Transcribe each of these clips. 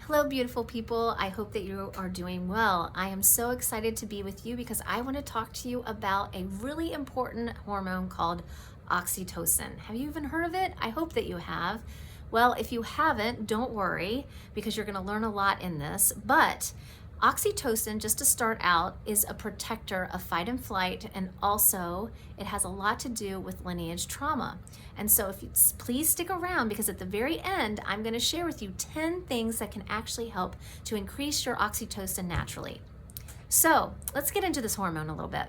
Hello, beautiful people. I hope that you are doing well. I am so excited to be with you because I want to talk to you about a really important hormone called oxytocin. Have you even heard of it? I hope that you have. Well, if you haven't, don't worry because you're going to learn a lot in this. But oxytocin, just to start out, is a protector of fight and flight, and also it has a lot to do with lineage trauma. And so if you please stick around, because at the very end, I'm going to share with you 10 things that can actually help to increase your oxytocin naturally. So let's get into this hormone a little bit.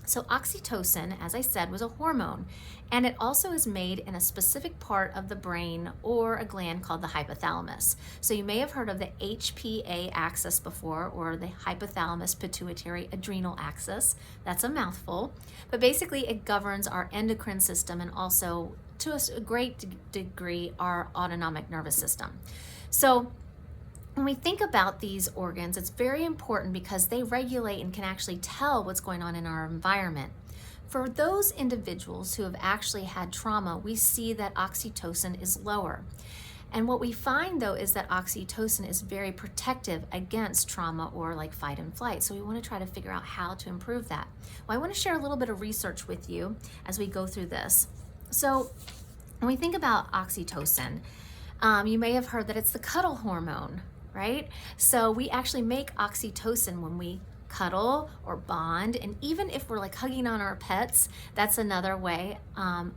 So oxytocin, as I said, was a hormone, and it also is made in a specific part of the brain or a gland called the hypothalamus. So you may have heard of the HPA axis before, or the hypothalamus pituitary adrenal axis. That's a mouthful, but basically it governs our endocrine system and also, to a great degree, our autonomic nervous system. So when we think about these organs, it's very important because they regulate and can actually tell what's going on in our environment. For those individuals who have actually had trauma, we see that oxytocin is lower. And what we find, though, is that oxytocin is very protective against trauma or like fight and flight. So we want to try to figure out how to improve that. Well, I want to share a little bit of research with you as we go through this. So when we think about oxytocin, you may have heard that it's the cuddle hormone, right? So we actually make oxytocin when we cuddle or bond, and even if we're like hugging on our pets, that's another way.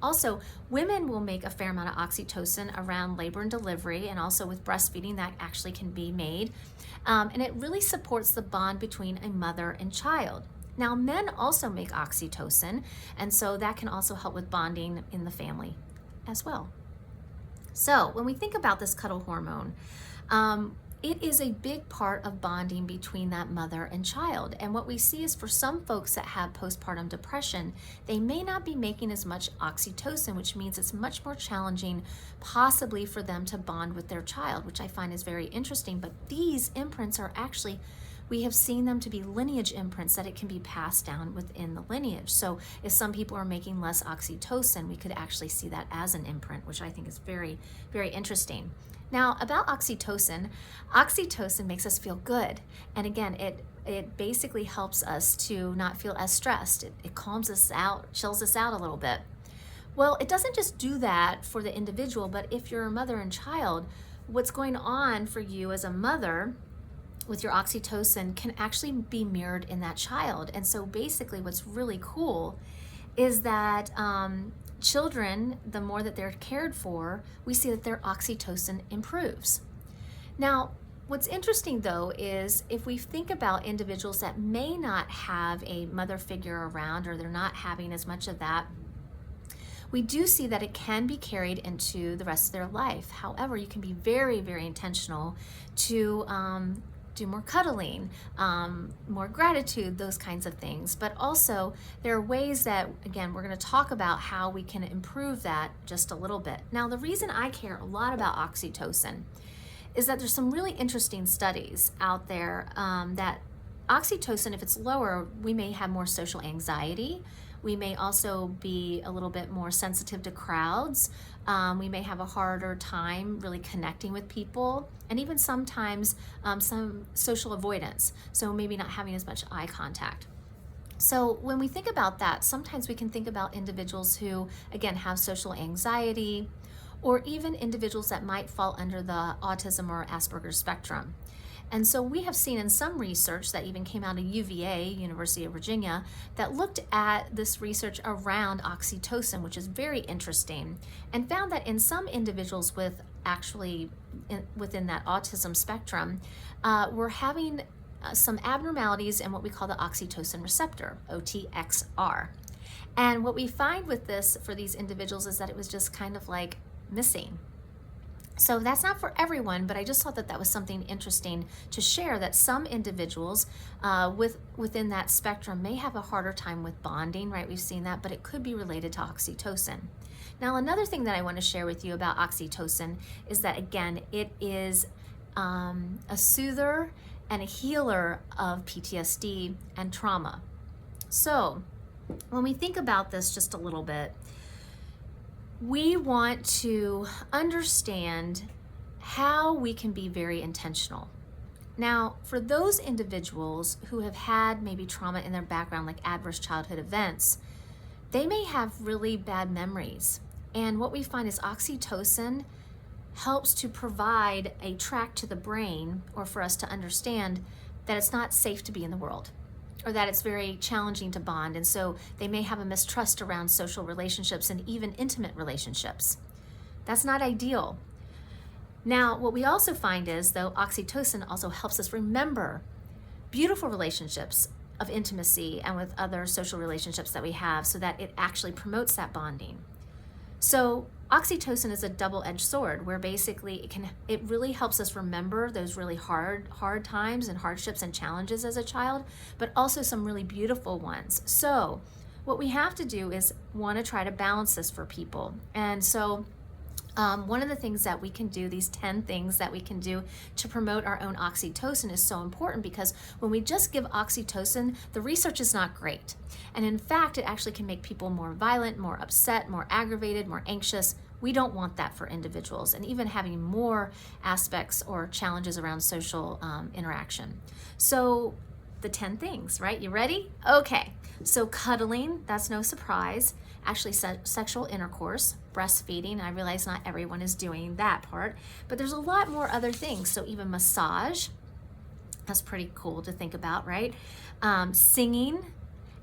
Also, women will make a fair amount of oxytocin around labor and delivery, and also with breastfeeding that actually can be made. And it really supports the bond between a mother and child. Now, men also make oxytocin, and so that can also help with bonding in the family as well. So when we think about this cuddle hormone, it is a big part of bonding between that mother and child. And what we see is for some folks that have postpartum depression, they may not be making as much oxytocin, which means it's much more challenging possibly for them to bond with their child, which I find is very interesting. But these imprints are actually, we have seen them to be lineage imprints, that it can be passed down within the lineage. So if some people are making less oxytocin, we could actually see that as an imprint, which I think is very, very interesting. Now, about oxytocin, oxytocin makes us feel good. And again, it basically helps us to not feel as stressed. It calms us out, chills us out a little bit. Well, it doesn't just do that for the individual, but if you're a mother and child, what's going on for you as a mother with your oxytocin can actually be mirrored in that child. And so basically what's really cool is that children, the more that they're cared for, we see that their oxytocin improves. Now, what's interesting though is if we think about individuals that may not have a mother figure around, or they're not having as much of that, we do see that it can be carried into the rest of their life. However, you can be very, very intentional to do more cuddling, more gratitude, those kinds of things. But also there are ways that, again, we're going to talk about how we can improve that just a little bit. Now, the reason I care a lot about oxytocin is that there's some really interesting studies out there that oxytocin, if it's lower, we may have more social anxiety. We may also be a little bit more sensitive to crowds. We may have a harder time really connecting with people, and even sometimes some social avoidance. So maybe not having as much eye contact. So when we think about that, sometimes we can think about individuals who, again, have social anxiety, or even individuals that might fall under the autism or Asperger's spectrum. And so we have seen in some research that even came out of UVA, University of Virginia, that looked at this research around oxytocin, which is very interesting, and found that in some individuals with actually within that autism spectrum, were having some abnormalities in what we call the oxytocin receptor, OTXR. And what we find with this for these individuals is that it was just kind of like missing. So that's not for everyone, but I just thought that that was something interesting to share, that some individuals within that spectrum may have a harder time with bonding, right? We've seen that, but it could be related to oxytocin. Now, another thing that I want to share with you about oxytocin is that, again, it is a soother and a healer of PTSD and trauma. So when we think about this just a little bit, we want to understand how we can be very intentional. Now, for those individuals who have had maybe trauma in their background, like adverse childhood events, they may have really bad memories. And what we find is oxytocin helps to provide a track to the brain, or for us to understand that it's not safe to be in the world, or that it's very challenging to bond. And so they may have a mistrust around social relationships and even intimate relationships. That's not ideal. Now, what we also find is, though, oxytocin also helps us remember beautiful relationships of intimacy and with other social relationships that we have, so that it actually promotes that bonding. So oxytocin is a double-edged sword, where basically it really helps us remember those really hard times and hardships and challenges as a child, but also some really beautiful ones. So what we have to do is want to try to balance this for people. And so one of the things that we can do, these 10 things that we can do to promote our own oxytocin, is so important, because when we just give oxytocin, the research is not great. And in fact, it actually can make people more violent, more upset, more aggravated, more anxious. We don't want that for individuals, and even having more aspects or challenges around social interaction. So the 10 things, right? You ready? Okay. So cuddling, that's no surprise. Actually, sexual intercourse, breastfeeding. I realize not everyone is doing that part, but there's a lot more other things. So even massage, that's pretty cool to think about, right? Singing,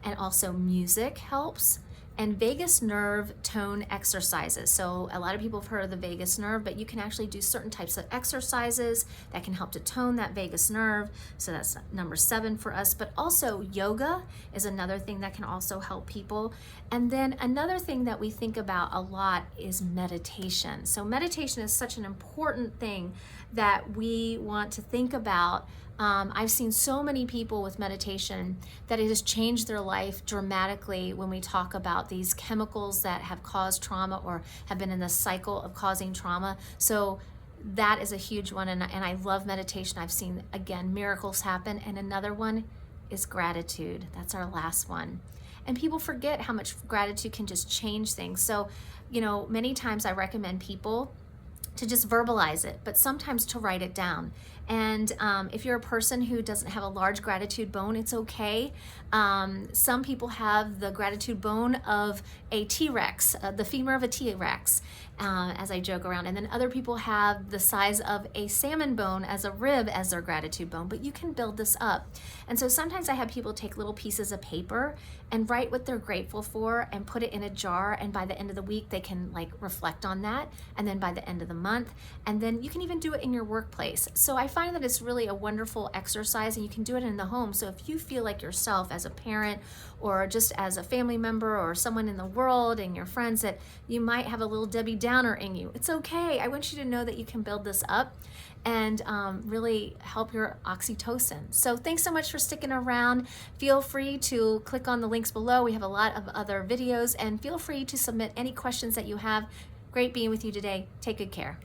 and also music helps. And vagus nerve tone exercises. So a lot of people have heard of the vagus nerve, but you can actually do certain types of exercises that can help to tone that vagus nerve. So that's number 7 for us. But also yoga is another thing that can also help people. And then another thing that we think about a lot is meditation. So meditation is such an important thing that we want to think about. I've seen so many people with meditation that it has changed their life dramatically when we talk about these chemicals that have caused trauma or have been in the cycle of causing trauma. So that is a huge one, and I love meditation. I've seen, again, miracles happen. And another one is gratitude. That's our last one. And people forget how much gratitude can just change things. So, many times I recommend people to just verbalize it, but sometimes to write it down. And if you're a person who doesn't have a large gratitude bone, it's okay. Some people have the gratitude bone of a T-Rex, the femur of a T-Rex, as I joke around. And then other people have the size of a salmon bone as a rib as their gratitude bone, but you can build this up. And so sometimes I have people take little pieces of paper and write what they're grateful for and put it in a jar, and by the end of the week they can reflect on that, and then by the end of the month, and then you can even do it in your workplace. So I find that it's really a wonderful exercise, and you can do it in the home. So if you feel like yourself as a parent or just as a family member or someone in the world and your friends that you might have a little Debbie Downer in you, it's okay. I want you to know that you can build this up and really help your oxytocin. So thanks so much for sticking around. Feel free to click on the links below. We have a lot of other videos, and feel free to submit any questions that you have. Great being with you today. Take good care.